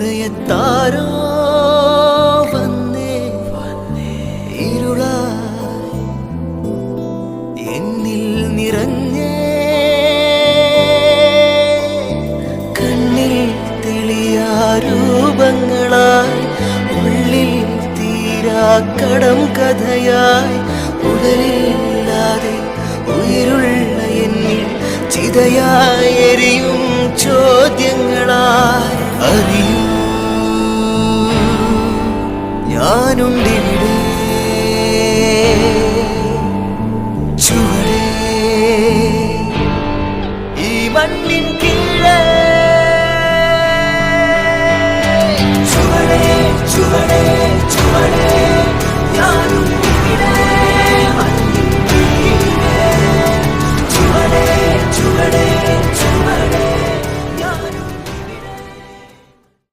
മറയത്താരോ വന്നേ ഇരുളായി എന്നിൽ നിറഞ്ഞേ കണ്ണിൽ തെളിയാ രൂപങ്ങളായി ഉള്ളിൽ തീരാ കടം കഥയായി ഉടലില്ലാതെ ഉயிருള്ള എന്നിൽ ചിതയായി എരിയും ചോദ്യങ്ങളായി അറിയൂ ഞാനുണ്ടിവിടെ ചുവടേ ഈ മണ്ണിൻ കീഴേ ചുവടേ ചുവടേ ചുവടേ